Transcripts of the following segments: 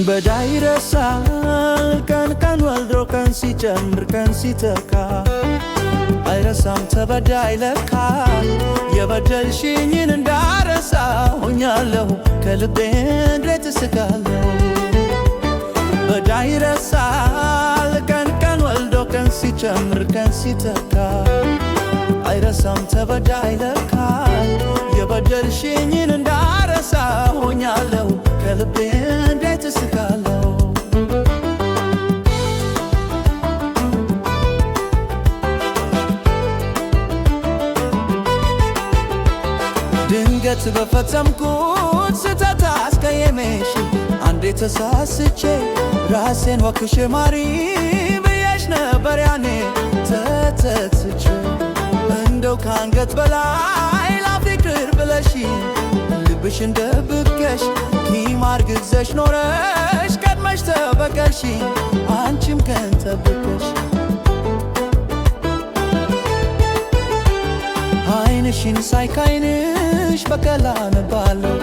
በዳይ ይረሳል ቀን ቀን ወልዶ ቀን ሲጨምር ቀን ሲተካ አይረሳም ተበዳይ ለካ የበደልሽኝን እንዳረሳ ሆኛለሁ ከልቤ እንዴት እስቃለሁ። በዳይ ይረሳል ቀን ቀን ወልዶ ቀን ሲጨምር ቀን ሲተካ አይረሳም ተበዳይ ለካ የበደልሽኝን እንዳረሳ ሆኛለሁ ከልቤ እንዴት እስቃለሁ። ድንገት በፈጸምኩት ስህተት አስቀየሜሽ አንዴ ተሳስቼ ራሴን ወክሼ ማሪ ብዬሽ ነበር ያኔ ተጸጽቼ እንደው ከአንገት በላይ ላፍቅር ብለሽ ልብሽን ደብቀሽ ቂም አርግዘሽ ኖረሽ ቀድመሽ ተበቀልሽ አንቺም ቀን ጠብቀሽ ዓይንሽን ሳይ ከዓይንሽ በቀል አነባለሁ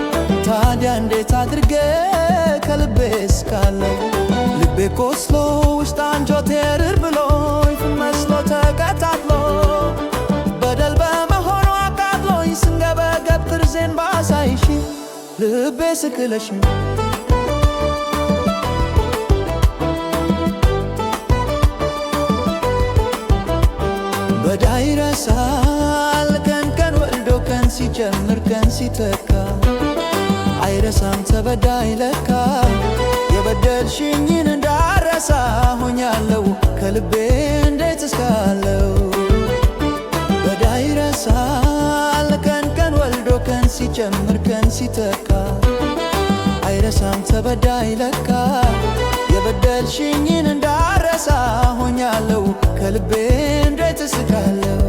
ታዲያ እንዴት አድርጌ ከልቤ እስቃለሁ። ልቤ ቆስሎ ውስጥ አንጀቴ እርር ብሎ ይፍን መስሎ ተቀጣጥሎ በደል በመሆኑ አቃጥሎኝ ስንገበገብ ጥርሴን ባሳይሽ ልቤ ስክለሽ በዳይ ይረሳል ቀን ቀን ወልዶ ቀን ሲጨምር ቀን ሲተካ አይረሳም ተበዳይ ለካ የበደልሽኝን እንዳረሳ ሆኛለሁ ከልቤ እንዴት እስቃለሁ። በዳይ ይረሳል ቀን ቀን ወልዶ ቀን ሲጨምር ቀን ሲተካ አይረሳም ተበዳይ ለካ የበደልሽኝን እንዳረሳ ሆኛለሁ ከልቤ እንዴት እስቃለሁ።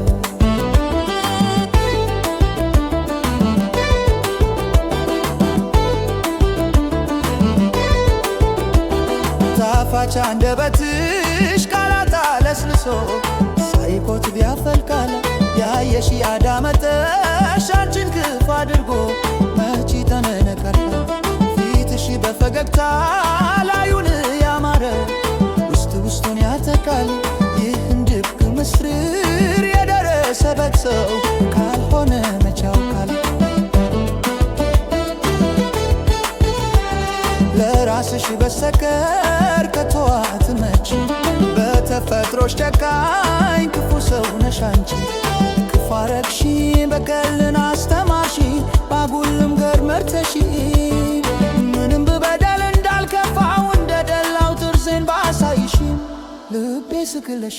ጣፋጭ አንደበትሽ ቃላት አለስልሶ ሳይኮት ቢያፈልቃል ያየሽ ያዳመጠሽ አንቺን ክፍ አድርጎ መች ተነነቀል ፊትሽ በፈገግታ ላዩን ያማረ ውስጥ ውስጡን ያተካል ይህን ድብቅ ምስጢር የደረሰበት ሰው ካልሆነ መች ያውቃል። ለራስሽ በስተቀር ከቶ አትመቺ በተፈጥሮሽ ጨካኝ ክፉ ሰው ነሽ አንቺ ክፉ አረግሽ በቀልን አስተማርሽ ባጉልም ገር መርተሽ ምንም ብበደል እንዳልከፋው እንደደላው ጥርሴን ባሳይሽ ልቤ ስክለሽ